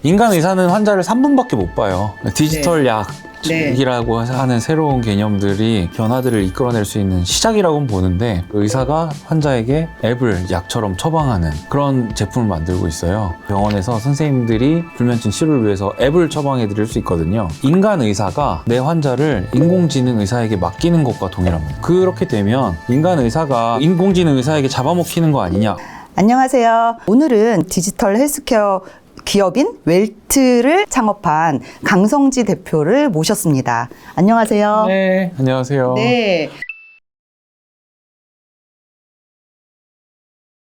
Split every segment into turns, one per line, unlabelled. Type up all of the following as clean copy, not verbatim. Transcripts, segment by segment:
인간 의사는 환자를 3분밖에 못 봐요. 디지털 약
네.
이라고 하는 새로운 개념들이 변화들을 이끌어낼 수 있는 시작이라고 보는데, 의사가 환자에게 앱을 약처럼 처방하는 그런 제품을 만들고 있어요. 병원에서 선생님들이 불면증 치료를 위해서 앱을 처방해 드릴 수 있거든요. 인간 의사가 내 환자를 인공지능 의사에게 맡기는 것과 동일합니다. 그렇게 되면 인간 의사가 인공지능 의사에게 잡아먹히는 거 아니냐.
안녕하세요. 오늘은 디지털 헬스케어 기업인 웰트를 창업한 강성지 대표를 모셨습니다. 안녕하세요.
네, 안녕하세요.
네.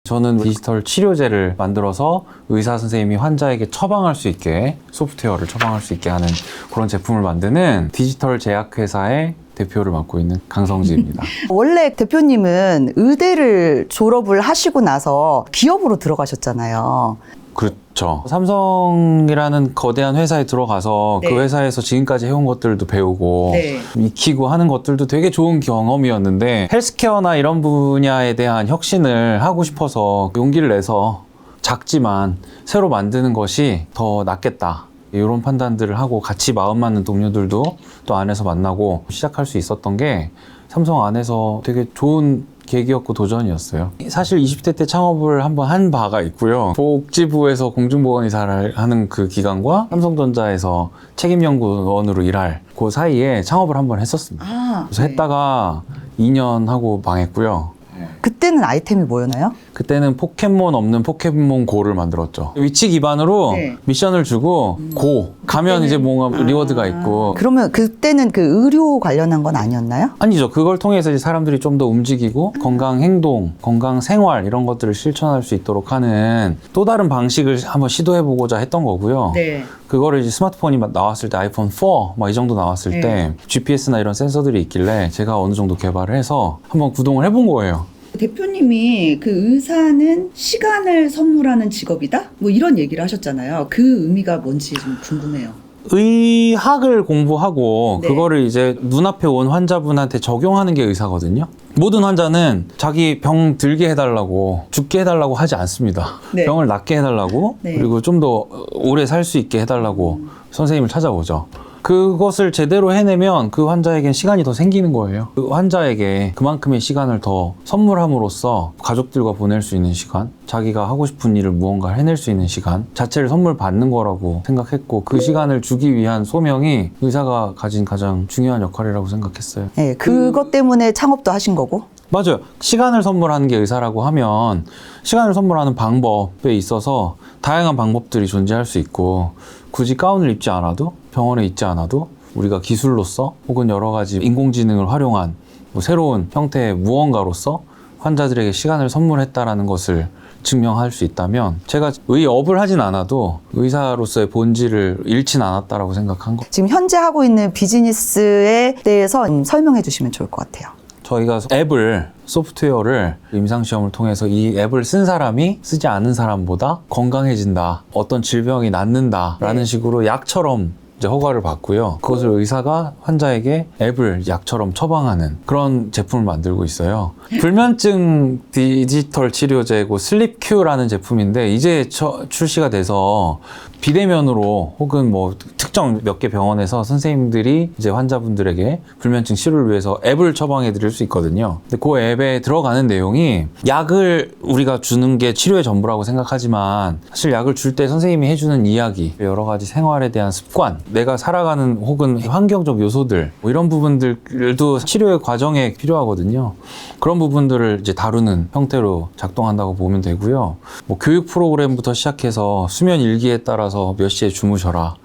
저는 디지털 치료제를 만들어서 의사 선생님이 환자에게 처방할 수 있게, 소프트웨어를 처방할 수 있게 하는 그런 제품을 만드는 디지털 제약회사의 대표를 맡고 있는 강성지입니다.
원래 대표님은 의대를 졸업을 하시고 나서 기업으로 들어가셨잖아요.
그렇죠. 삼성이라는 거대한 회사에 들어가서
네.
그 회사에서 지금까지 해온 것들도 배우고
네.
익히고 하는 것들도 되게 좋은 경험이었는데, 헬스케어나 이런 분야에 대한 혁신을 하고 싶어서 용기를 내서 작지만 새로 만드는 것이 더 낫겠다, 이런 판단들을 하고 같이 마음 맞는 동료들도 또 안에서 만나고 시작할 수 있었던 게 삼성 안에서 되게 좋은 계기였고 도전이었어요. 사실 20대 때 창업을 한번 한 바가 있고요. 복지부에서 공중보건의사를 하는 그 기간과 삼성전자에서 책임연구원으로 일할 그 사이에 창업을 한번 했었습니다. 그래서 했다가 2년 하고 망했고요.
그때는 아이템이 뭐였나요?
그때는 포켓몬 없는 포켓몬 고를 만들었죠. 위치 기반으로
네.
미션을 주고 고 가면 이제 뭔가 리워드가 있고.
그러면 그때는 그 의료 관련한 건 아니었나요?
아니죠. 그걸 통해서 이제 사람들이 좀 더 움직이고 건강 행동, 건강 생활 이런 것들을 실천할 수 있도록 하는 또 다른 방식을 한번 시도해보고자 했던 거고요.
네.
그거를 이제 스마트폰이 나왔을 때, 아이폰 4 막 이 정도 나왔을
네.
때 GPS나 이런 센서들이 있길래 제가 어느 정도 개발을 해서 한번 구동을 해본 거예요.
대표님이 그 의사는 시간을 선물하는 직업이다? 뭐 이런 얘기를 하셨잖아요. 그 의미가 뭔지 좀 궁금해요.
의학을 공부하고
네.
그거를 이제 눈앞에 온 환자분한테 적용하는 게 의사거든요. 모든 환자는 자기 병 들게 해달라고, 죽게 해달라고 하지 않습니다.
네.
병을 낫게 해달라고,
네.
그리고 좀 더 오래 살 수 있게 해달라고 선생님을 찾아오죠. 그것을 제대로 해내면 그 환자에겐 시간이 더 생기는 거예요. 그 환자에게 그만큼의 시간을 더 선물함으로써 가족들과 보낼 수 있는 시간, 자기가 하고 싶은 일을 무언가 해낼 수 있는 시간 자체를 선물 받는 거라고 생각했고, 그 시간을 주기 위한 소명이 의사가 가진 가장 중요한 역할이라고 생각했어요.
네, 그것 때문에 창업도 하신 거고.
맞아요. 시간을 선물하는 게 의사라고 하면 시간을 선물하는 방법에 있어서 다양한 방법들이 존재할 수 있고, 굳이 가운을 입지 않아도, 병원에 있지 않아도 우리가 기술로서 혹은 여러 가지 인공지능을 활용한 뭐 새로운 형태의 무언가로서 환자들에게 시간을 선물했다라는 것을 증명할 수 있다면, 제가 의업을 하진 않아도 의사로서의 본질을 잃진 않았다라고 생각한 거.
지금 현재 하고 있는 비즈니스에 대해서 좀 설명해 주시면 좋을 것 같아요.
저희가 앱을, 소프트웨어를 임상시험을 통해서 이 앱을 쓴 사람이 쓰지 않은 사람보다 건강해진다, 어떤 질병이 낫는다라는
네.
식으로 약처럼 이제 허가를 받고요. 그것을 의사가 환자에게 앱을 약처럼 처방하는 그런 제품을 만들고 있어요. 불면증 디지털 치료제고 슬립큐라는 제품인데, 이제 출시가 돼서 비대면으로 혹은 뭐 특정 몇 개 병원에서 선생님들이 이제 환자분들에게 불면증 치료를 위해서 앱을 처방해 드릴 수 있거든요. 근데 그 앱에 들어가는 내용이, 약을 우리가 주는 게 치료의 전부라고 생각하지만 사실 약을 줄 때 선생님이 해주는 이야기, 여러 가지 생활에 대한 습관, 내가 살아가는 혹은 환경적 요소들, 뭐 이런 부분들도 치료의 과정에 필요하거든요. 그런 부분들을 이제 다루는 형태로 작동한다고 보면 되고요. 뭐 교육 프로그램부터 시작해서 수면 일기에 따라서 몇 시에 주무셔라,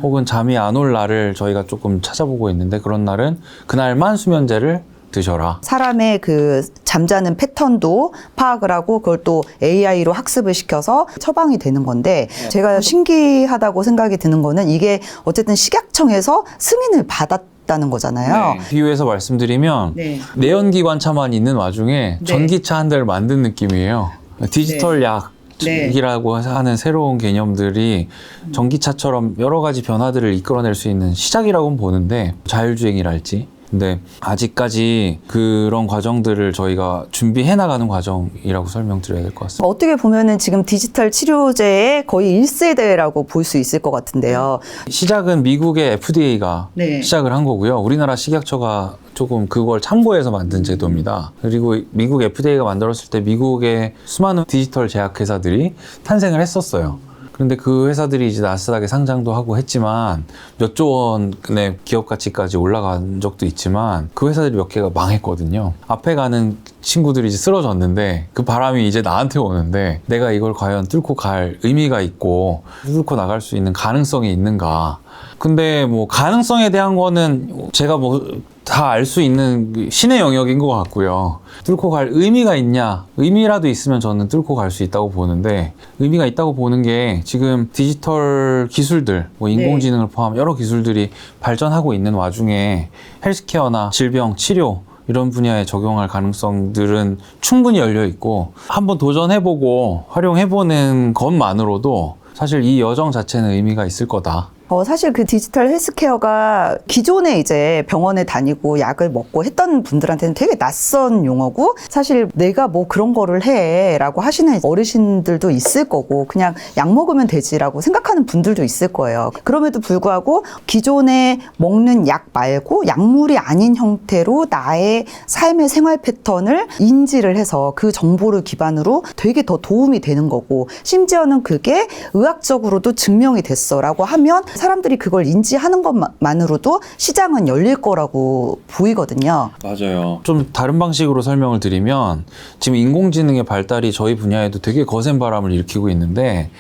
혹은 잠이 안 올 날을 저희가 조금 찾아보고 있는데, 그런 날은 그날만 수면제를 드셔라.
사람의 그 잠자는 패턴도 파악을 하고 그걸 또 AI로 학습을 시켜서 처방이 되는 건데, 제가 신기하다고 생각이 드는 거는 이게 어쨌든 식약청에서 승인을 받았다는 거잖아요.
비유해서 말씀드리면
네.
내연기관차만 있는 와중에
네.
전기차 한 대를 만든 느낌이에요. 디지털 약
네.
이라고 하는 새로운 개념들이 전기차처럼 여러 가지 변화들을 이끌어낼 수 있는 시작이라고는 보는데, 자율주행이랄지 근데 아직까지 그런 과정들을 저희가 준비해 나가는 과정이라고 설명드려야 될 것 같습니다.
어떻게 보면은 지금 디지털 치료제의 거의 1세대라고 볼 수 있을 것 같은데요.
시작은 미국의 FDA가
네.
시작을 한 거고요. 우리나라 식약처가 조금 그걸 참고해서 만든 제도입니다. 그리고 미국 FDA가 만들었을 때 미국의 수많은 디지털 제약회사들이 탄생을 했었어요. 그런데 그 회사들이 이제 나스닥에 상장도 하고 했지만 몇 조 원의 기업 가치까지 올라간 적도 있지만 그 회사들이 몇 개가 망했거든요. 앞에 가는 친구들이 이제 쓰러졌는데 그 바람이 이제 나한테 오는데 내가 이걸 과연 뚫고 갈 의미가 있고 뚫고 나갈 수 있는 가능성이 있는가. 근데 뭐 가능성에 대한 거는 제가 뭐 다 알 수 있는 신의 영역인 것 같고요. 뚫고 갈 의미가 있냐? 의미라도 있으면 저는 뚫고 갈 수 있다고 보는데 의미가 있다고 보는 게 지금 디지털 기술들, 뭐 인공지능을 포함 여러 기술들이 발전하고 있는 와중에 헬스케어나 질병, 치료 이런 분야에 적용할 가능성들은 충분히 열려 있고 한번 도전해보고 활용해보는 것만으로도 사실 이 여정 자체는 의미가 있을 거다.
사실 그 디지털 헬스케어가 기존에 이제 병원에 다니고 약을 먹고 했던 분들한테는 되게 낯선 용어고 사실 내가 뭐 그런 거를 해 라고 하시는 어르신들도 있을 거고 그냥 약 먹으면 되지라고 생각하는 분들도 있을 거예요. 그럼에도 불구하고 기존에 먹는 약 말고 약물이 아닌 형태로 나의 삶의 생활 패턴을 인지를 해서 그 정보를 기반으로 되게 더 도움이 되는 거고 심지어는 그게 의학적으로도 증명이 됐어 라고 하면 사람들이 그걸 인지하는 것만으로도 시장은 열릴 거라고 보이거든요.
맞아요. 좀 다른 방식으로 설명을 드리면 지금 인공지능의 발달이 저희 분야에도 되게 거센 바람을 일으키고 있는데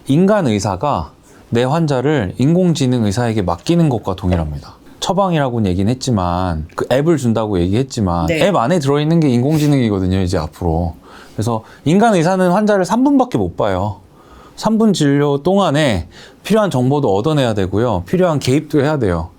인간 의사가 내 환자를 인공지능 의사에게 맡기는 것과 동일합니다. 처방이라고는 얘기는 했지만 그 앱을 준다고 얘기했지만 앱 안에 들어있는 게 인공지능이거든요. 이제 앞으로. 그래서 인간 의사는 환자를 3분밖에 못 봐요. 3분 진료 동안에 필요한 정보도 얻어내야 되고요. 필요한 개입도 해야 돼요.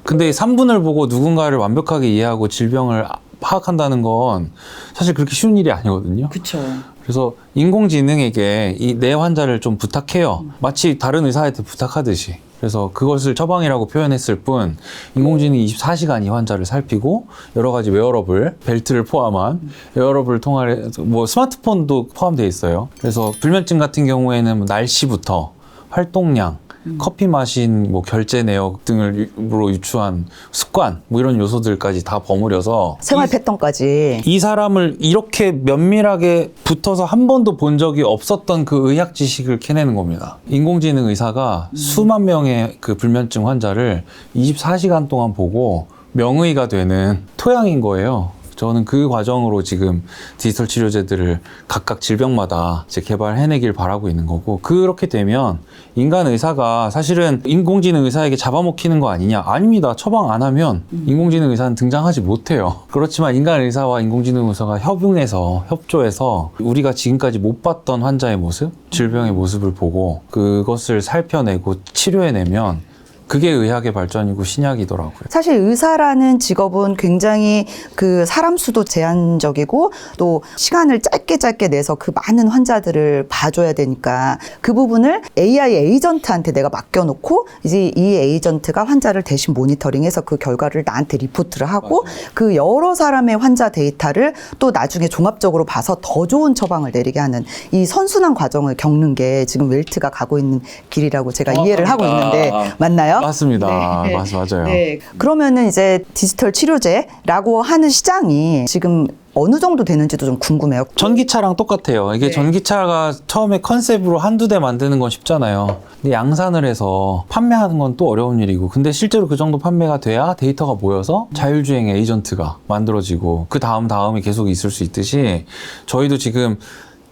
근데 3분을 보고 누군가를 완벽하게 이해하고 질병을 파악한다는 건 사실 그렇게 쉬운 일이 아니거든요.
그렇죠.
그래서 인공지능에게 내 환자를 좀 부탁해요. 마치 다른 의사한테 부탁하듯이. 그래서 그것을 처방이라고 표현했을 뿐 인공지능이 24시간 이 환자를 살피고 여러 가지 웨어러블, 벨트를 포함한 웨어러블을 통해서 뭐 스마트폰도 포함되어 있어요. 그래서 불면증 같은 경우에는 뭐 날씨부터 활동량, 커피 마신 뭐 결제 내역 등으로 유추한 습관 뭐 이런 요소들까지 다 버무려서
생활 패턴까지.
이 사람을 이렇게 면밀하게 붙어서 한 번도 본 적이 없었던 그 의학 지식을 캐내는 겁니다. 인공지능 의사가 수만 명의 그 불면증 환자를 24시간 동안 보고 명의가 되는 토양인 거예요. 저는 그 과정으로 지금 디지털 치료제들을 각각 질병마다 이제 개발해내길 바라고 있는 거고 그렇게 되면 인간 의사가 사실은 인공지능 의사에게 잡아먹히는 거 아니냐? 아닙니다. 처방 안 하면 인공지능 의사는 등장하지 못해요. 그렇지만 인간 의사와 인공지능 의사가 협응해서 협조해서 우리가 지금까지 못 봤던 환자의 모습, 질병의 모습을 보고 그것을 살펴내고 치료해내면 그게 의학의 발전이고 신약이더라고요.
사실 의사라는 직업은 굉장히 그 사람 수도 제한적이고 또 시간을 짧게 내서 그 많은 환자들을 봐줘야 되니까 그 부분을 AI 에이전트한테 내가 맡겨놓고 이제 이 에이전트가 환자를 대신 모니터링해서 그 결과를 나한테 리포트를 하고
맞아요.
그 여러 사람의 환자 데이터를 또 나중에 종합적으로 봐서 더 좋은 처방을 내리게 하는 이 선순환 과정을 겪는 게 지금 웰트가 가고 있는 길이라고 제가 이해를 하고 있는데 맞나요?
맞습니다.
네.
맞아요.
네. 그러면은 이제 디지털 치료제라고 하는 시장이 지금 어느 정도 되는지도 좀 궁금해요.
전기차랑 똑같아요. 이게
네.
전기차가 처음에 컨셉으로 한두 대 만드는 건 쉽잖아요. 근데 양산을 해서 판매하는 건 또 어려운 일이고 근데 실제로 그 정도 판매가 돼야 데이터가 모여서 자율주행 에이전트가 만들어지고 그 다음이 계속 있을 수 있듯이 저희도 지금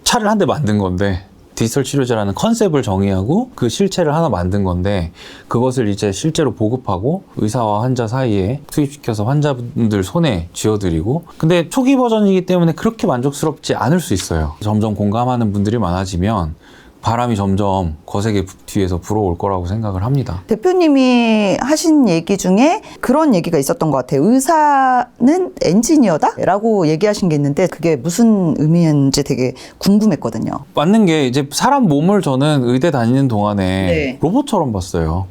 차를 한 대 만든 건데 디지털 치료제라는 컨셉을 정의하고 그 실체를 하나 만든 건데 그것을 이제 실제로 보급하고 의사와 환자 사이에 투입시켜서 환자분들 손에 쥐어드리고 근데 초기 버전이기 때문에 그렇게 만족스럽지 않을 수 있어요. 점점 공감하는 분들이 많아지면 바람이 점점 거세게 뒤에서 불어올 거라고 생각을 합니다.
대표님이 하신 얘기 중에 그런 얘기가 있었던 것 같아요. 의사는 엔지니어다? 라고 얘기하신 게 있는데 그게 무슨 의미인지 되게 궁금했거든요.
맞는 게 이제 사람 몸을 저는 의대 다니는 동안에
네.
로봇처럼 봤어요.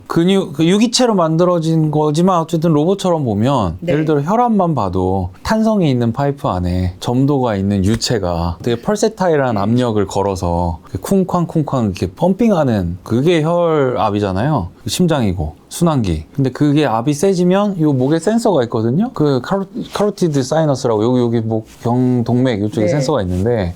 유기체로 만들어진 거지만 어쨌든 로봇처럼 보면
네.
예를 들어 혈압만 봐도 탄성이 있는 파이프 안에 점도가 있는 유체가 되게 펄세타일한 압력을 걸어서 쿵쾅쿵쾅 이렇게 펌핑하는 그게 혈압이잖아요. 심장이고 순환기. 근데 그게 압이 세지면 요 목에 센서가 있거든요. 그 카로티드 사이너스라고 여기 목 경동맥 이쪽에
네.
센서가 있는데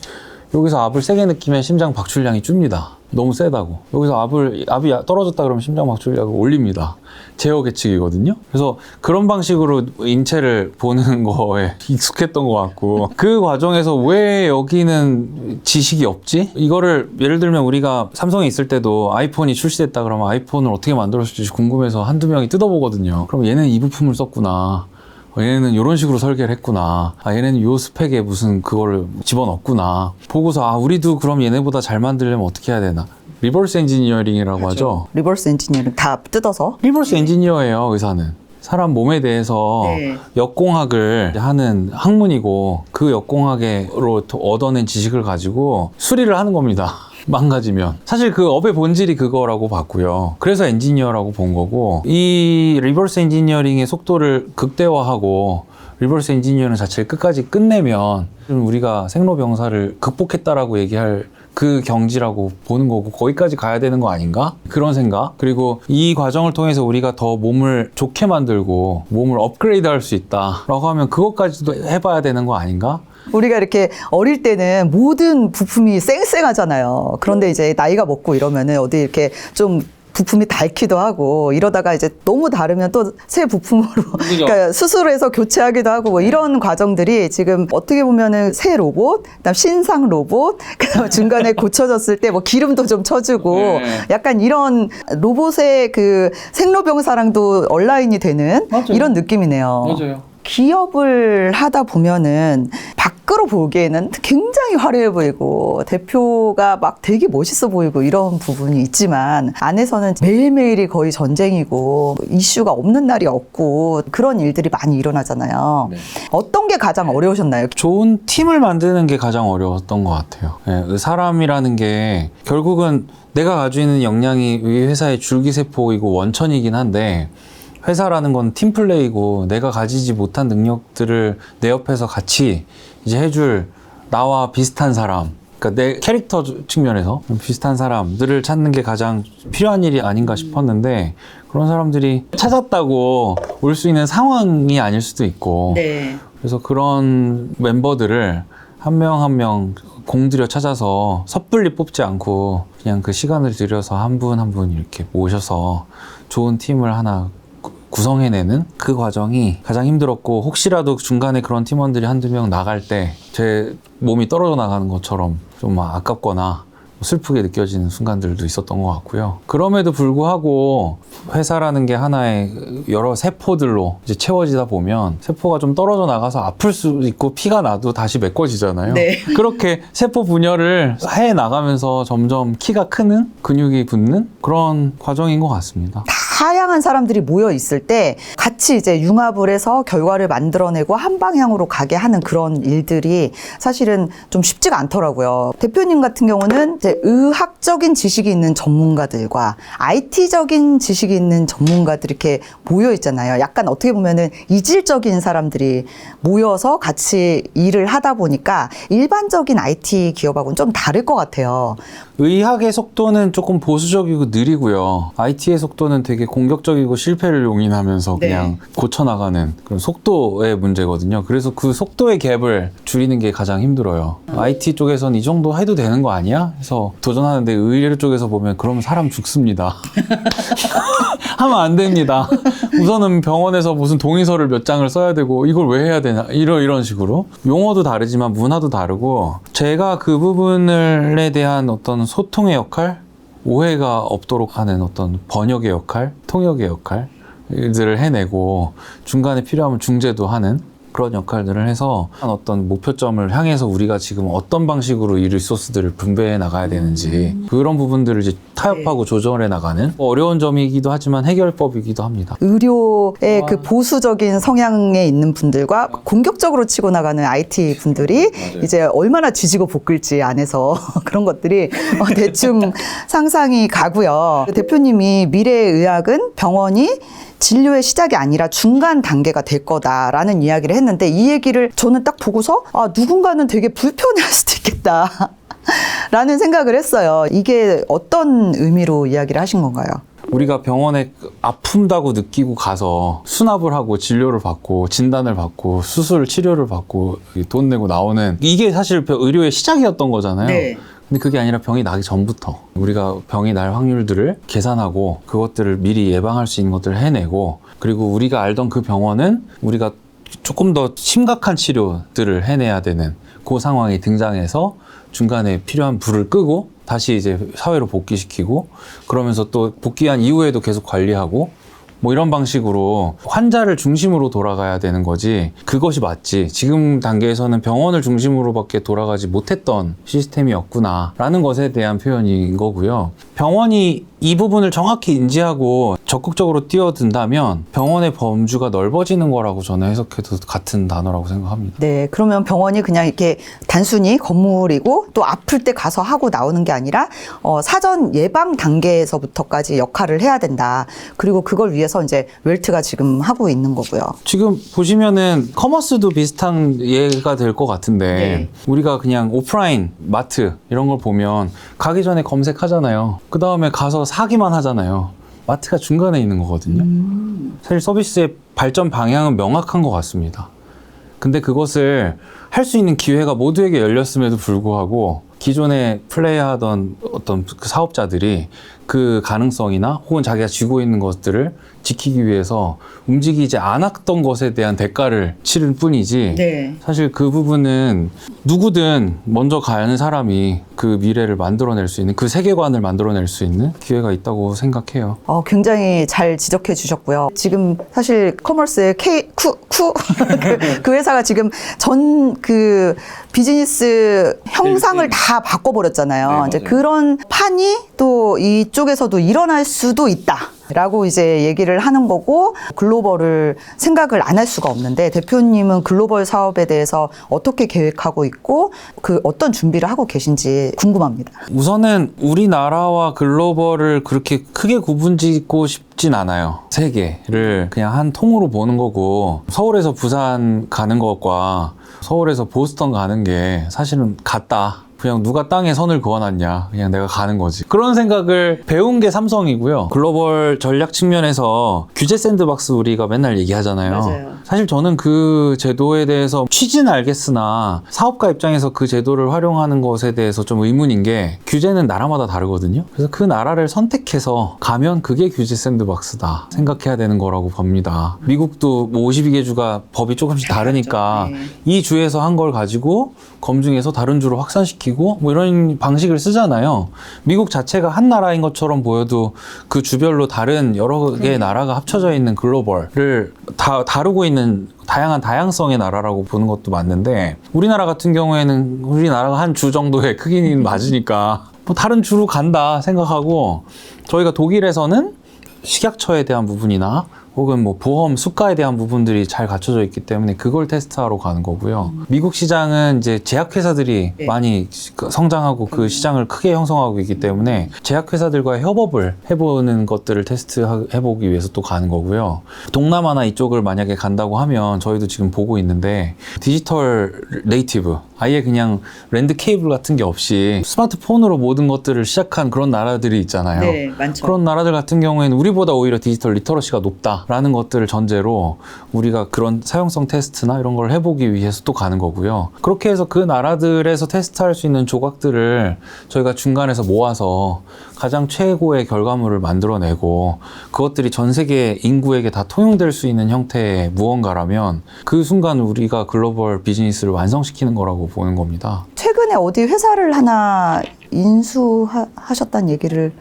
여기서 압을 세게 느끼면 심장 박출량이 줍니다. 너무 세다고. 여기서 압이 떨어졌다 그러면 심장 박출량을 올립니다. 제어 계측이거든요. 그래서 그런 방식으로 인체를 보는 거에 익숙했던 것 같고 그 과정에서 왜 여기는 지식이 없지? 이거를 예를 들면 우리가 삼성에 있을 때도 아이폰이 출시됐다 그러면 아이폰을 어떻게 만들었을지 궁금해서 한두 명이 뜯어보거든요. 그럼 얘는 이 부품을 썼구나. 얘네는 이런 식으로 설계를 했구나. 얘네는 요 스펙에 무슨 그거를 집어넣었구나. 보고서 우리도 그럼 얘네보다 잘 만들려면 어떻게 해야 되나. 리버스 엔지니어링이라고 하죠.
리버스 엔지니어링 다 뜯어서.
리버스 엔지니어예요, 의사는. 사람 몸에 대해서
네.
역공학을 하는 학문이고 그 역공학으로 얻어낸 지식을 가지고 수리를 하는 겁니다. 망가지면. 사실 그 업의 본질이 그거라고 봤고요. 그래서 엔지니어라고 본 거고 이 리버스 엔지니어링의 속도를 극대화하고 리버스 엔지니어링 자체를 끝까지 끝내면 우리가 생로병사를 극복했다라고 얘기할 그 경지라고 보는 거고 거기까지 가야 되는 거 아닌가? 그런 생각. 그리고 이 과정을 통해서 우리가 더 몸을 좋게 만들고 몸을 업그레이드 할 수 있다라고 하면 그것까지도 해봐야 되는 거 아닌가?
우리가 이렇게 어릴 때는 모든 부품이 쌩쌩하잖아요. 그런데 이제 나이가 먹고 이러면은 어디 이렇게 좀 부품이 닳기도 하고 이러다가 이제 너무 다르면 또 새 부품으로 그러니까 수술해서 교체하기도 하고 뭐 이런 과정들이 지금 어떻게 보면은 새 로봇, 그다음 신상 로봇, 그다음 중간에 고쳐졌을 때 뭐 기름도 좀 쳐주고
네.
약간 이런 로봇의 그 생로병사랑도 온라인이 되는
맞아요.
이런 느낌이네요.
맞아요.
기업을 하다 보면은 밖으로 보기에는 굉장히 화려해 보이고 대표가 막 되게 멋있어 보이고 이런 부분이 있지만 안에서는 매일매일이 거의 전쟁이고 이슈가 없는 날이 없고 그런 일들이 많이 일어나잖아요.
네.
어떤 게 가장 어려우셨나요?
좋은 팀을 만드는 게 가장 어려웠던 것 같아요. 네, 사람이라는 게 결국은 내가 가지고 있는 역량이 이 회사의 줄기세포이고 원천이긴 한데 회사라는 건 팀플레이고 내가 가지지 못한 능력들을 내 옆에서 같이 이제 해줄 나와 비슷한 사람, 그러니까 내 캐릭터 측면에서 비슷한 사람들을 찾는 게 가장 필요한 일이 아닌가 싶었는데 그런 사람들이 찾았다고 올 수 있는 상황이 아닐 수도 있고
네.
그래서 그런 멤버들을 한 명 한 명 공들여 찾아서 섣불리 뽑지 않고 그냥 그 시간을 들여서 한 분 한 분 이렇게 모셔서 좋은 팀을 하나 구성해내는 그 과정이 가장 힘들었고 혹시라도 중간에 그런 팀원들이 한두 명 나갈 때 제 몸이 떨어져 나가는 것처럼 좀 아깝거나 슬프게 느껴지는 순간들도 있었던 것 같고요. 그럼에도 불구하고 회사라는 게 하나의 여러 세포들로 이제 채워지다 보면 세포가 좀 떨어져 나가서 아플 수 있고 피가 나도 다시 메꿔지잖아요.
네.
그렇게 세포 분열을 해 나가면서 점점 키가 크는 근육이 붙는 그런 과정인 것 같습니다.
다양한 사람들이 모여 있을 때 같이 이제 융합을 해서 결과를 만들어내고 한 방향으로 가게 하는 그런 일들이 사실은 좀 쉽지가 않더라고요. 대표님 같은 경우는 이제 의학적인 지식이 있는 전문가들과 IT적인 지식이 있는 전문가들이 이렇게 모여 있잖아요. 약간 어떻게 보면은 이질적인 사람들이 모여서 같이 일을 하다 보니까 일반적인 IT 기업하고는 좀 다를 것 같아요.
의학의 속도는 조금 보수적이고 느리고요. IT의 속도는 되게 공격적이고 실패를 용인하면서
네.
그냥 고쳐나가는 그런 속도의 문제거든요. 그래서 그 속도의 갭을 줄이는 게 가장 힘들어요. IT 쪽에서는 이 정도 해도 되는 거 아니야? 해서 도전하는데 의료 쪽에서 보면 그러면 사람 죽습니다. 하면 안 됩니다. 우선은 병원에서 무슨 동의서를 몇 장을 써야 되고 이걸 왜 해야 되냐 이런 식으로 용어도 다르지만 문화도 다르고 제가 그 부분에 대한 어떤 소통의 역할, 오해가 없도록 하는 어떤 번역의 역할, 통역의 역할들을 해내고 중간에 필요하면 중재도 하는 그런 역할들을 해서 어떤 목표점을 향해서 우리가 지금 어떤 방식으로 이 리소스들을 분배해 나가야 되는지 그런 부분들을 이제 타협하고 조정해 나가는 어려운 점이기도 하지만 해결법이기도 합니다.
의료의 그 보수적인 성향에 있는 분들과 공격적으로 치고 나가는 IT 분들이 이제 얼마나 뒤지고 볶을지 안에서 그런 것들이 대충 상상이 가고요. 대표님이 미래의학은 병원이 진료의 시작이 아니라 중간 단계가 될 거다라는 이야기를 했는데 이 얘기를 저는 딱 보고서 누군가는 되게 불편해할 수도 있겠다 라는 생각을 했어요. 이게 어떤 의미로 이야기를 하신 건가요?
우리가 병원에 아픈다고 느끼고 가서 수납을 하고 진료를 받고 진단을 받고 수술 치료를 받고 돈 내고 나오는 이게 사실 의료의 시작이었던 거잖아요.
네.
근데 그게 아니라 병이 나기 전부터 우리가 병이 날 확률들을 계산하고 그것들을 미리 예방할 수 있는 것들을 해내고 그리고 우리가 알던 그 병원은 우리가 조금 더 심각한 치료들을 해내야 되는 그 상황이 등장해서 중간에 필요한 불을 끄고 다시 이제 사회로 복귀시키고 그러면서 또 복귀한 이후에도 계속 관리하고 뭐 이런 방식으로 환자를 중심으로 돌아가야 되는 거지 그것이 맞지 지금 단계에서는 병원을 중심으로밖에 돌아가지 못했던 시스템이었구나 라는 것에 대한 표현인 거고요. 병원이 이 부분을 정확히 인지하고 적극적으로 뛰어든다면 병원의 범주가 넓어지는 거라고 저는 해석해도 같은 단어라고 생각합니다.
네, 그러면 병원이 그냥 이렇게 단순히 건물이고 또 아플 때 가서 하고 나오는 게 아니라 사전 예방 단계에서부터까지 역할을 해야 된다. 그리고 그걸 위해서 이제 웰트가 지금 하고 있는 거고요.
지금 보시면은 커머스도 비슷한 예가 될 것 같은데
네.
우리가 그냥 오프라인 마트 이런 걸 보면 가기 전에 검색하잖아요. 그 다음에 가서 사기만 하잖아요. 마트가 중간에 있는 거거든요. 사실 서비스의 발전 방향은 명확한 것 같습니다. 근데 그것을 할 수 있는 기회가 모두에게 열렸음에도 불구하고 기존에 플레이하던 어떤 그 사업자들이 그 가능성이나 혹은 자기가 쥐고 있는 것들을 지키기 위해서 움직이지 않았던 것에 대한 대가를 치른 뿐이지
네.
사실 그 부분은 누구든 먼저 가는 사람이 그 미래를 만들어낼 수 있는 그 세계관을 만들어낼 수 있는 기회가 있다고 생각해요.
굉장히 잘 지적해 주셨고요. 지금 사실 커머스의 그 회사가 지금 전 그 비즈니스 형상을 다 바꿔버렸잖아요.
네,
이제
맞아요.
그런 판이 또 이쪽에서도 일어날 수도 있다. 라고 이제 얘기를 하는 거고 글로벌을 생각을 안 할 수가 없는데 대표님은 글로벌 사업에 대해서 어떻게 계획하고 있고 그 어떤 준비를 하고 계신지 궁금합니다.
우선은 우리나라와 글로벌을 그렇게 크게 구분짓고 싶진 않아요. 세계를 그냥 한 통으로 보는 거고 서울에서 부산 가는 것과 서울에서 보스턴 가는 게 사실은 같다. 그냥 누가 땅에 선을 그어놨냐 그냥 내가 가는 거지 그런 생각을 배운 게 삼성이고요. 글로벌 전략 측면에서 규제 샌드박스 우리가 맨날 얘기하잖아요.
맞아요.
사실 저는 그 제도에 대해서 취지는 알겠으나 사업가 입장에서 그 제도를 활용하는 것에 대해서 좀 의문인 게 규제는 나라마다 다르거든요. 그래서 그 나라를 선택해서 가면 그게 규제 샌드박스다 생각해야 되는 거라고 봅니다. 미국도 뭐 52개 주가 법이 조금씩 다르니까
네.
이 주에서 한 걸 가지고 검증해서 다른 주로 확산시키고 뭐 이런 방식을 쓰잖아요. 미국 자체가 한 나라인 것처럼 보여도 그 주별로 다른 여러 개의 나라가 합쳐져 있는 글로벌을 다루고 있는 다양한 다양성의 나라라고 보는 것도 맞는데 우리나라 같은 경우에는 우리나라가 한 주 정도의 크기는 맞으니까 뭐 다른 주로 간다 생각하고 저희가 독일에서는 식약처에 대한 부분이나 혹은 뭐 보험, 수가에 대한 부분들이 잘 갖춰져 있기 때문에 그걸 테스트하러 가는 거고요. 미국 시장은 이제 제약회사들이
네.
많이 성장하고 그 시장을 크게 형성하고 있기 때문에 제약회사들과 협업을 해보는 것들을 테스트해보기 위해서 또 가는 거고요. 동남아나 이쪽을 만약에 간다고 하면 저희도 지금 보고 있는데 디지털 네이티브, 아예 그냥 랜드 케이블 같은 게 없이 스마트폰으로 모든 것들을 시작한 그런 나라들이 있잖아요.
네, 많죠.
그런 나라들 같은 경우에는 우리보다 오히려 디지털 리터러시가 높다라는 것들을 전제로 우리가 그런 사용성 테스트나 이런 걸 해보기 위해서 또 가는 거고요. 그렇게 해서 그 나라들에서 테스트할 수 있는 조각들을 저희가 중간에서 모아서 가장 최고의 결과물을 만들어내고 그것들이 전 세계 인구에게 다 통용될 수 있는 형태의 무언가라면 그 순간 우리가 글로벌 비즈니스를 완성시키는 거라고 보는 겁니다.
최근에 어디 회사를 하나 인수하셨다는 얘기를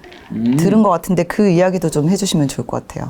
들은 것 같은데 그 이야기도 좀 해주시면 좋을 것 같아요.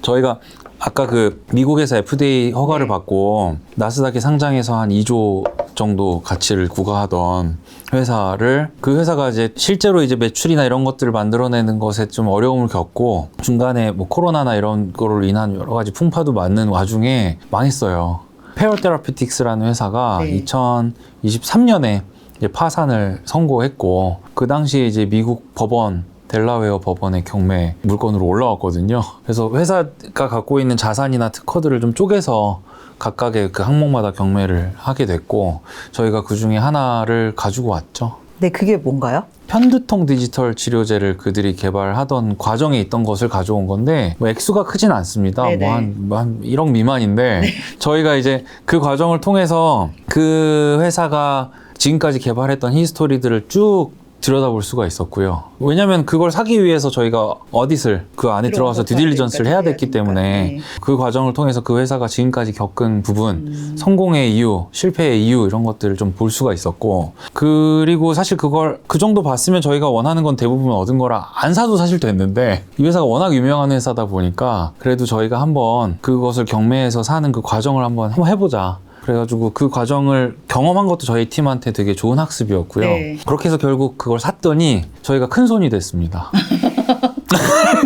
저희가 아까 그 미국에서 FDA 허가를 받고 나스닥에 상장해서 한 2조 정도 가치를 구가하던 회사를 그 회사가 이제 실제로 이제 매출이나 이런 것들을 만들어내는 것에 좀 어려움을 겪고 중간에 뭐 코로나나 이런 거로 인한 여러 가지 풍파도 맞는 와중에 망했어요. 페어 테라피틱스라는 회사가
네.
2023년에 이제 파산을 선고했고 그 당시에 이제 미국 법원 델라웨어 법원의 경매 물건으로 올라왔거든요. 그래서 회사가 갖고 있는 자산이나 특허들을 좀 쪼개서 각각의 그 항목마다 경매를 하게 됐고 저희가 그 중에 하나를 가지고 왔죠.
네, 그게 뭔가요?
편두통 디지털 치료제를 그들이 개발하던 과정에 있던 것을 가져온 건데 뭐 액수가 크진 않습니다.
네네.
뭐 한 1억 미만인데 저희가 이제 그 과정을 통해서 그 회사가 지금까지 개발했던 히스토리들을 쭉 들여다볼 수가 있었고요. 왜냐하면 그걸 사기 위해서 저희가 어딧을 그 안에 들어가서 듀딜리전스를 해야 됐기 때문에
네.
그 과정을 통해서 그 회사가 지금까지 겪은 부분, 성공의 이유, 실패의 이유 이런 것들을 좀 볼 수가 있었고 그리고 사실 그걸 그 정도 봤으면 저희가 원하는 건 대부분 얻은 거라 안 사도 사실 됐는데 이 회사가 워낙 유명한 회사다 보니까 그래도 저희가 한번 그것을 경매해서 사는 그 과정을 한번 해보자. 그래가지고 그 과정을 경험한 것도 저희 팀한테 되게 좋은 학습이었고요.
네.
그렇게 해서 결국 그걸 샀더니 저희가 큰 손이 됐습니다.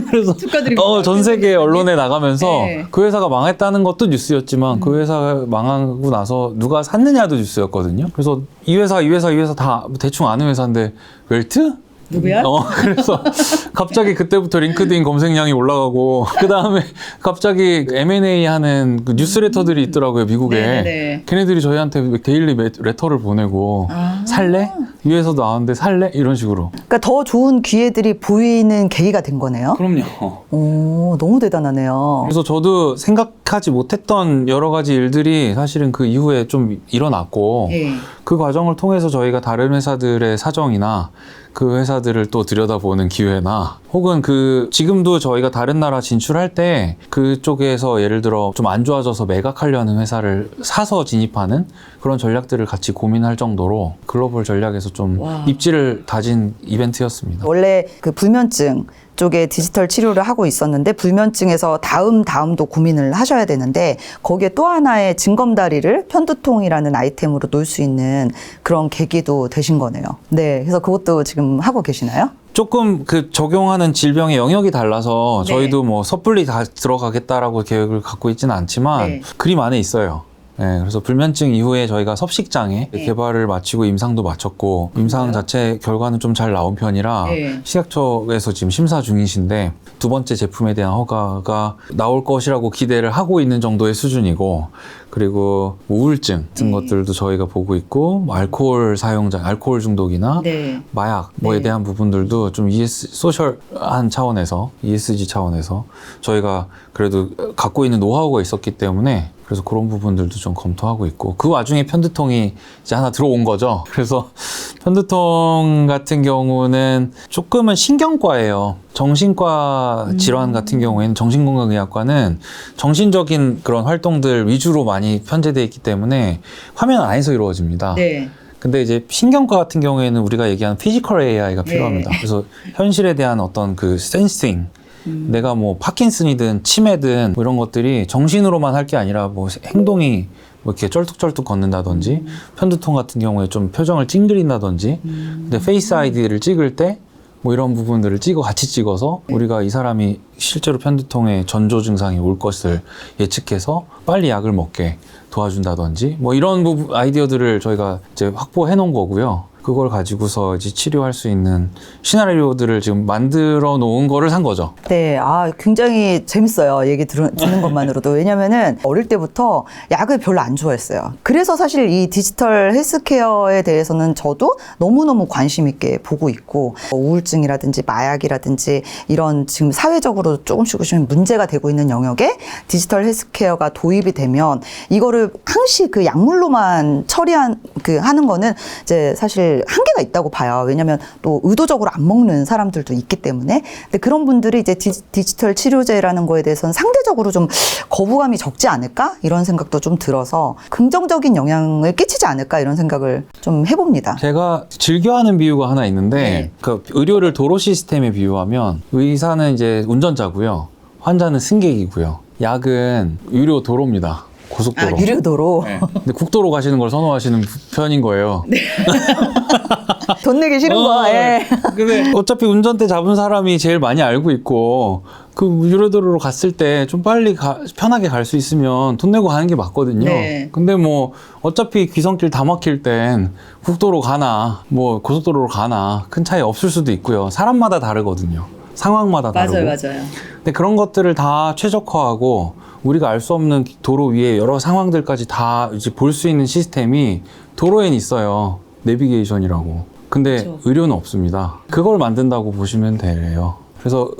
그래서
축하드립니다.
전 세계 언론에 나가면서
네.
그 회사가 망했다는 것도 뉴스였지만 그 회사가 망하고 나서 누가 샀느냐도 뉴스였거든요. 그래서 이 회사 다 대충 아는 회사인데 웰트?
누구야?
그래서 갑자기 그때부터 링크드인 검색량이 올라가고 그 다음에 갑자기 M&A 하는 그 뉴스레터들이 있더라고요, 미국에.
네네네.
걔네들이 저희한테 데일리 레터를 보내고 살래? 이 회사도 나왔는데 살래? 이런 식으로.
그러니까 더 좋은 기회들이 보이는 계기가 된 거네요.
그럼요.
오, 너무 대단하네요.
그래서 저도 생각하지 못했던 여러 가지 일들이 사실은 그 이후에 좀 일어났고
예.
그 과정을 통해서 저희가 다른 회사들의 사정이나 그 회사들을 또 들여다보는 기회나 혹은 그 지금도 저희가 다른 나라 진출할 때 그쪽에서 예를 들어 좀 안 좋아져서 매각하려는 회사를 사서 진입하는 그런 전략들을 같이 고민할 정도로 글로벌 전략에서 좀
와.
입지를 다진 이벤트였습니다.
원래 그 불면증 쪽에 디지털 치료를 하고 있었는데 불면증에서 다음도 고민을 하셔야 되는데 거기에 또 하나의 징검다리를 편두통이라는 아이템으로 놓을 수 있는 그런 계기도 되신 거네요. 네, 그래서 그것도 지금 하고 계시나요?
조금 그 적용하는 질병의 영역이 달라서
네.
저희도 뭐 섣불리 다 들어가겠다라고 계획을 갖고 있지는 않지만
네.
그림 안에 있어요. 네, 그래서 불면증 이후에 저희가 섭식장애
네.
개발을 마치고 임상도 마쳤고 임상 자체 결과는 좀 잘 나온 편이라
네.
식약처에서 지금 심사 중이신데 두 번째 제품에 대한 허가가 나올 것이라고 기대를 하고 있는 정도의 수준이고 그리고 뭐 우울증 같은 것들도 저희가 보고 있고 뭐 알코올 사용자, 알코올 중독이나
네.
마약 뭐에
네.
대한 부분들도 좀 소셜한 차원에서 ESG 차원에서 저희가 그래도 갖고 있는 노하우가 있었기 때문에 그래서 그런 부분들도 좀 검토하고 있고 그 와중에 편두통이 이제 하나 들어온 거죠. 그래서 편두통 같은 경우는 조금은 신경과예요. 정신과 질환 같은 경우에는 정신건강의학과는 정신적인 그런 활동들 위주로 많이 편제되어 있기 때문에 화면 안에서 이루어집니다.
네.
근데 이제 신경과 같은 경우에는 우리가 얘기하는 피지컬 AI가 필요합니다. 그래서 현실에 대한 어떤 그 센싱 내가 뭐 파킨슨이든 치매든 뭐 이런 것들이 정신으로만 할 게 아니라 뭐 행동이 뭐 이렇게 쩔뚝쩔뚝 걷는다든지 편두통 같은 경우에 좀 표정을 찡그린다든지 근데 페이스 아이디를 찍을 때 뭐 이런 부분들을 같이 찍어서 우리가 이 사람이 실제로 편두통의 전조 증상이 올 것을 예측해서 빨리 약을 먹게 도와준다든지 뭐 이런 아이디어들을 저희가 이제 확보해 놓은 거고요. 그걸 가지고서 이제 치료할 수 있는 시나리오들을 지금 만들어 놓은 거를 산 거죠.
네, 굉장히 재밌어요. 얘기 듣는 것만으로도. 왜냐면은 어릴 때부터 약을 별로 안 좋아했어요. 그래서 사실 이 디지털 헬스케어에 대해서는 저도 너무너무 관심 있게 보고 있고, 우울증이라든지 마약이라든지 이런 지금 사회적으로 조금씩 문제가 되고 있는 영역에 디지털 헬스케어가 도입이 되면 이거를 항시 그 약물로만 하는 거는 이제 사실 사실 한계가 있다고 봐요. 왜냐하면 또 의도적으로 안 먹는 사람들도 있기 때문에. 근데 그런 분들이 이제 디지털 치료제라는 거에 대해서는 상대적으로 좀 거부감이 적지 않을까 이런 생각도 좀 들어서 긍정적인 영향을 끼치지 않을까 이런 생각을 좀 해봅니다.
제가 즐겨하는 비유가 하나 있는데
네.
그 의료를 도로 시스템에 비유하면 의사는 이제 운전자고요, 환자는 승객이고요, 약은 유료 도로입니다. 고속도로.
유료도로
네. 근데 국도로 가시는 걸 선호하시는 편인 거예요.
돈 내기 싫은 거. 예.
근데 어차피 운전대 잡은 사람이 제일 많이 알고 있고 그 유료도로로 갔을 때 좀 빨리 편하게 갈 수 있으면 돈 내고 가는 게 맞거든요.
네.
근데 뭐 어차피 귀성길 다 막힐 땐 국도로 가나 뭐 고속도로로 가나 큰 차이 없을 수도 있고요. 사람마다 다르거든요. 상황마다 다르고.
맞아요.
근데 그런 것들을 다 최적화하고 우리가 알 수 없는 도로 위에 여러 상황들까지 다 이제 볼 수 있는 시스템이 도로엔 있어요. 내비게이션이라고. 근데
그렇죠.
의료는 없습니다. 그걸 만든다고 보시면 돼요. 그래서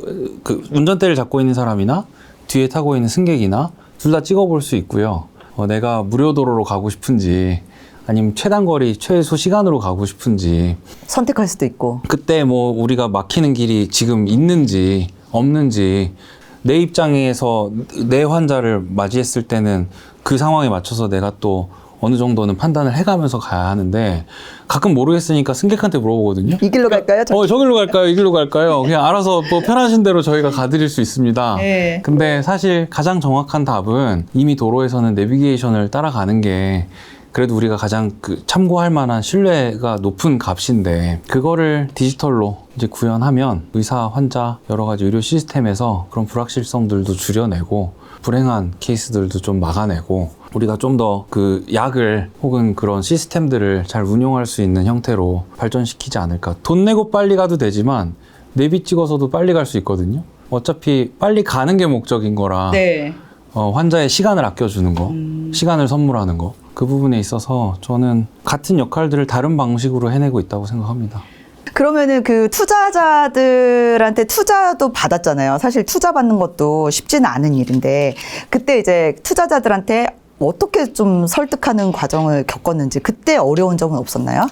그 운전대를 잡고 있는 사람이나 뒤에 타고 있는 승객이나 둘 다 찍어볼 수 있고요. 내가 무료 도로로 가고 싶은지 아니면 최단거리 최소 시간으로 가고 싶은지
선택할 수도 있고.
그때 뭐 우리가 막히는 길이 지금 있는지 없는지 내 입장에서 내 환자를 맞이했을 때는 그 상황에 맞춰서 내가 또 어느 정도는 판단을 해가면서 가야 하는데 가끔 모르겠으니까 승객한테 물어보거든요.
이 길로 갈까요?
저길로 갈까요? 이 길로 갈까요? 그냥 알아서 뭐 편하신 대로 저희가 가드릴 수 있습니다.
네.
근데 사실 가장 정확한 답은 이미 도로에서는 내비게이션을 따라가는 게 그래도 우리가 가장 참고할 만한 신뢰가 높은 값인데 그거를 디지털로 이제 구현하면 의사, 환자, 여러 가지 의료 시스템에서 그런 불확실성들도 줄여내고 불행한 케이스들도 좀 막아내고 우리가 좀 더 그 약을 혹은 그런 시스템들을 잘 운용할 수 있는 형태로 발전시키지 않을까. 돈 내고 빨리 가도 되지만 내비 찍어서도 빨리 갈 수 있거든요. 어차피 빨리 가는 게 목적인 거라
네.
환자의 시간을 아껴주는 거, 시간을 선물하는 거, 그 부분에 있어서 저는 같은 역할들을 다른 방식으로 해내고 있다고 생각합니다.
그러면은 그 투자자들한테 투자도 받았잖아요. 사실 투자 받는 것도 쉽지는 않은 일인데 그때 이제 투자자들한테 어떻게 좀 설득하는 과정을 겪었는지 그때 어려운 점은 없었나요?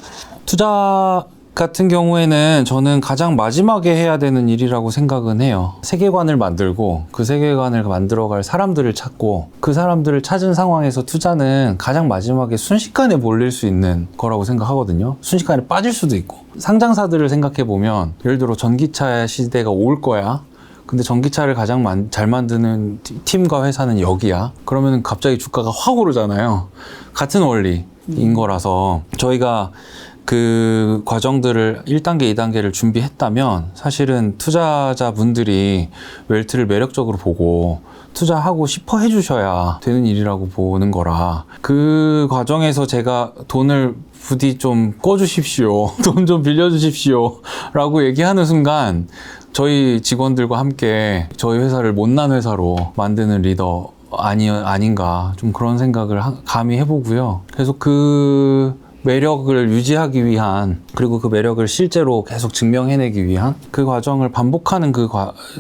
투자 같은 경우에는 저는 가장 마지막에 해야 되는 일이라고 생각은 해요. 세계관을 만들고 그 세계관을 만들어갈 사람들을 찾고 그 사람들을 찾은 상황에서 투자는 가장 마지막에 순식간에 몰릴 수 있는 거라고 생각하거든요. 순식간에 빠질 수도 있고. 상장사들을 생각해 보면 예를 들어 전기차 시대가 올 거야. 근데 전기차를 가장 잘 만드는 팀과 회사는 여기야. 그러면 갑자기 주가가 확 오르잖아요. 같은 원리인 거라서 저희가 그 과정들을 1단계, 2단계를 준비했다면 사실은 투자자분들이 웰트를 매력적으로 보고 투자하고 싶어 해주셔야 되는 일이라고 보는 거라 그 과정에서 제가 돈을 부디 좀 꺼주십시오. 돈 좀 빌려주십시오. 라고 얘기하는 순간 저희 직원들과 함께 저희 회사를 못난 회사로 만드는 리더 아닌가 좀 그런 생각을 감히 해보고요. 계속 그 매력을 유지하기 위한 그리고 그 매력을 실제로 계속 증명해내기 위한 그 과정을 반복하는 그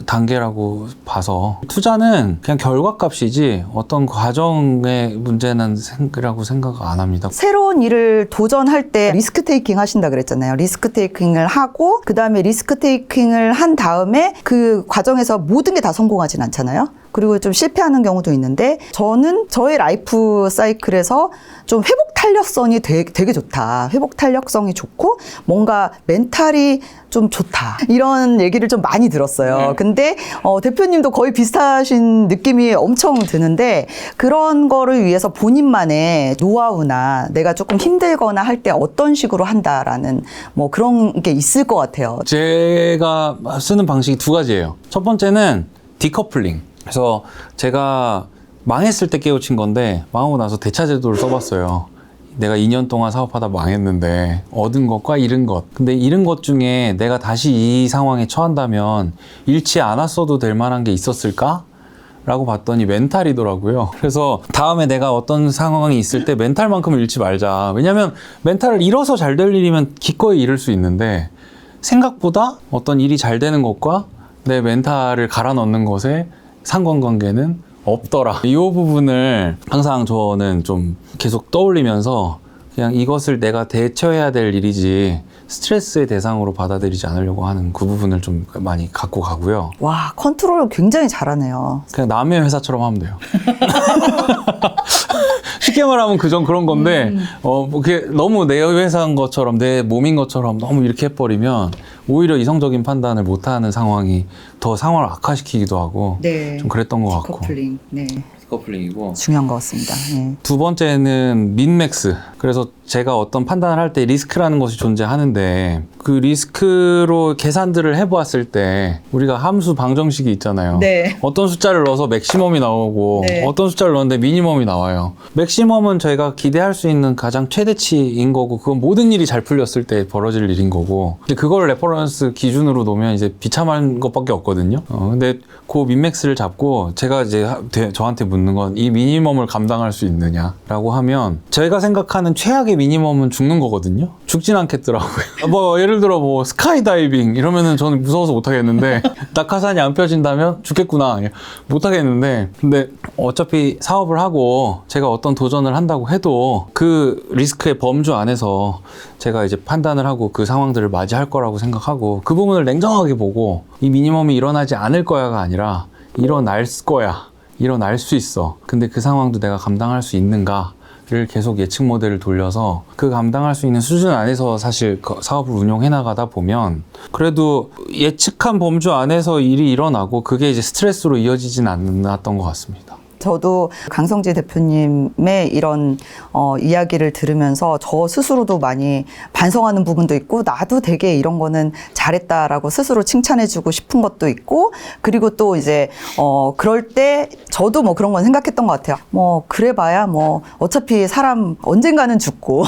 단계라고 봐서 투자는 그냥 결과값이지 어떤 과정의 문제는 생각이라고 생각 안 합니다.
새로운 일을 도전할 때 리스크 테이킹 하신다 그랬잖아요. 리스크 테이킹을 하고 그다음에 리스크 테이킹을 한 다음에 그 과정에서 모든 게 다 성공하진 않잖아요. 그리고 좀 실패하는 경우도 있는데 저는 저의 라이프 사이클에서 좀 회복 탄력성이 되게 좋다. 회복 탄력성이 좋고 뭔가 멘탈이 좀 좋다. 이런 얘기를 좀 많이 들었어요.
네.
근데 대표님도 거의 비슷하신 느낌이 엄청 드는데 그런 거를 위해서 본인만의 노하우나 내가 조금 힘들거나 할 때 어떤 식으로 한다라는 뭐 그런 게 있을 것 같아요.
제가 쓰는 방식이 두 가지예요. 첫 번째는 디커플링. 그래서 제가 망했을 때 깨우친 건데 망하고 나서 대차제도를 써봤어요. 내가 2년 동안 사업하다 망했는데 얻은 것과 잃은 것. 근데 잃은 것 중에 내가 다시 이 상황에 처한다면 잃지 않았어도 될 만한 게 있었을까? 라고 봤더니 멘탈이더라고요. 그래서 다음에 내가 어떤 상황이 있을 때 멘탈만큼은 잃지 말자. 왜냐면 멘탈을 잃어서 잘 될 일이면 기꺼이 잃을 수 있는데 생각보다 어떤 일이 잘 되는 것과 내 멘탈을 갈아 넣는 것에 상관관계는 없더라. 이 부분을 항상 저는 좀 계속 떠올리면서 그냥 이것을 내가 대처해야 될 일이지 스트레스의 대상으로 받아들이지 않으려고 하는 그 부분을 좀 많이 갖고 가고요.
와, 컨트롤 굉장히 잘하네요.
그냥 남의 회사처럼 하면 돼요. 쉽게 말하면 그런 건데, 뭐 그게 너무 내 회사인 것처럼, 내 몸인 것처럼 너무 이렇게 해버리면 오히려 이성적인 판단을 못하는 상황이 더 상황을 악화시키기도 하고,
네.
좀 그랬던 것 같고.
디커플링. 네.
디커플링이고.
중요한 것 같습니다. 네.
두 번째는 민맥스. 그래서 제가 어떤 판단을 할 때 리스크라는 것이 존재하는데 그 리스크로 계산들을 해보았을 때 우리가 함수 방정식이 있잖아요.
네.
어떤 숫자를 넣어서 맥시멈이 나오고
네.
어떤 숫자를 넣었는데 미니멈이 나와요. 맥시멈은 저희가 기대할 수 있는 가장 최대치인 거고 그건 모든 일이 잘 풀렸을 때 벌어질 일인 거고 근데 그걸 레퍼런스 기준으로 놓으면 이제 비참한 것밖에 없거든요. 근데 그 민맥스를 잡고 제가 이제 저한테 묻는 건 이 미니멈을 감당할 수 있느냐라고 하면 제가 생각하는 최악의 미니멈은 죽는 거거든요. 죽진 않겠더라고요. 뭐 예를 들어 뭐 스카이다이빙 이러면은 저는 무서워서 못 하겠는데 낙하산이 안 펴진다면 죽겠구나 못 하겠는데 근데 어차피 사업을 하고 제가 어떤 도전을 한다고 해도 그 리스크의 범주 안에서 제가 이제 판단을 하고 그 상황들을 맞이할 거라고 생각하고 그 부분을 냉정하게 보고 이 미니멈이 일어나지 않을 거야가 아니라 일어날 거야. 일어날 수 있어. 근데 그 상황도 내가 감당할 수 있는가를 계속 예측 모델을 돌려서 그 감당할 수 있는 수준 안에서 사실 사업을 운용해 나가다 보면 그래도 예측한 범주 안에서 일이 일어나고 그게 이제 스트레스로 이어지진 않았던 것 같습니다.
저도 강성지 대표님의 이런 이야기를 들으면서 저 스스로도 많이 반성하는 부분도 있고 나도 되게 이런 거는 잘했다라고 스스로 칭찬해주고 싶은 것도 있고 그리고 또 이제 그럴 때 저도 뭐 그런 건 생각했던 것 같아요. 뭐 그래봐야 뭐 어차피 사람 언젠가는 죽고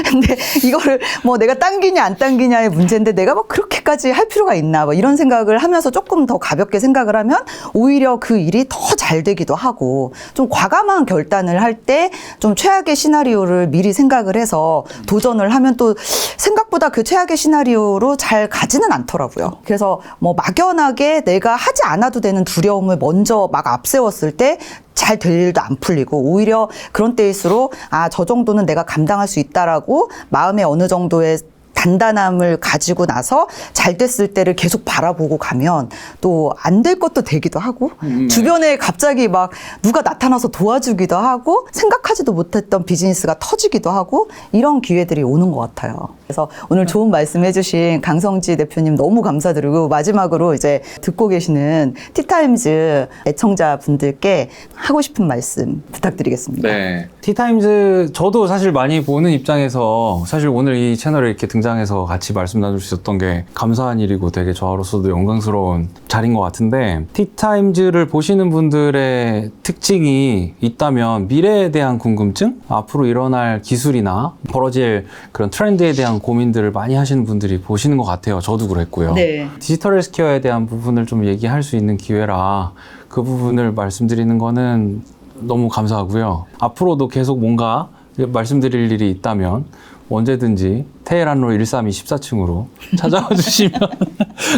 근데 이거를 뭐 내가 당기냐 안 당기냐의 문제인데 내가 뭐 그렇게까지 할 필요가 있나 뭐 이런 생각을 하면서 조금 더 가볍게 생각을 하면 오히려 그 일이 더 잘 되기도 하고 좀 과감한 결단을 할 때 좀 최악의 시나리오를 미리 생각을 해서 도전을 하면 또 생각보다 그 최악의 시나리오로 잘 가지는 않더라고요. 그래서 뭐 막연하게 내가 하지 않아도 되는 두려움을 먼저 막 앞세웠을 때 잘 될 일도 안 풀리고 오히려 그런 때일수록 저 정도는 내가 감당할 수 있다라고 마음에 어느 정도의 단단함을 가지고 나서 잘 됐을 때를 계속 바라보고 가면 또 안 될 것도 되기도 하고 주변에 갑자기 막 누가 나타나서 도와주기도 하고 생각하지도 못했던 비즈니스가 터지기도 하고 이런 기회들이 오는 것 같아요. 그래서 오늘 좋은 말씀 해주신 강성지 대표님 너무 감사드리고 마지막으로 이제 듣고 계시는 티타임즈 애청자분들께 하고 싶은 말씀 부탁드리겠습니다.
네. 티타임즈 저도 사실 많이 보는 입장에서 사실 오늘 이 채널에 이렇게 등장해서 같이 말씀 나눌 수 있었던 게 감사한 일이고 되게 저로서도 영광스러운 자리인 것 같은데 티타임즈를 보시는 분들의 특징이 있다면 미래에 대한 궁금증, 앞으로 일어날 기술이나 벌어질 그런 트렌드에 대한 고민들을 많이 하시는 분들이 보시는 것 같아요. 저도 그랬고요.
네.
디지털 헬스케어에 대한 부분을 좀 얘기할 수 있는 기회라 그 부분을 말씀드리는 거는 너무 감사하고요. 앞으로도 계속 뭔가 말씀드릴 일이 있다면 언제든지 테헤란로 132 14층으로 찾아와 주시면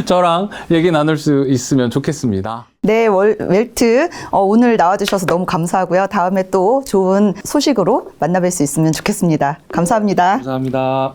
저랑 얘기 나눌 수 있으면 좋겠습니다.
네, 웰트 오늘 나와주셔서 너무 감사하고요. 다음에 또 좋은 소식으로 만나뵐 수 있으면 좋겠습니다. 감사합니다.
감사합니다.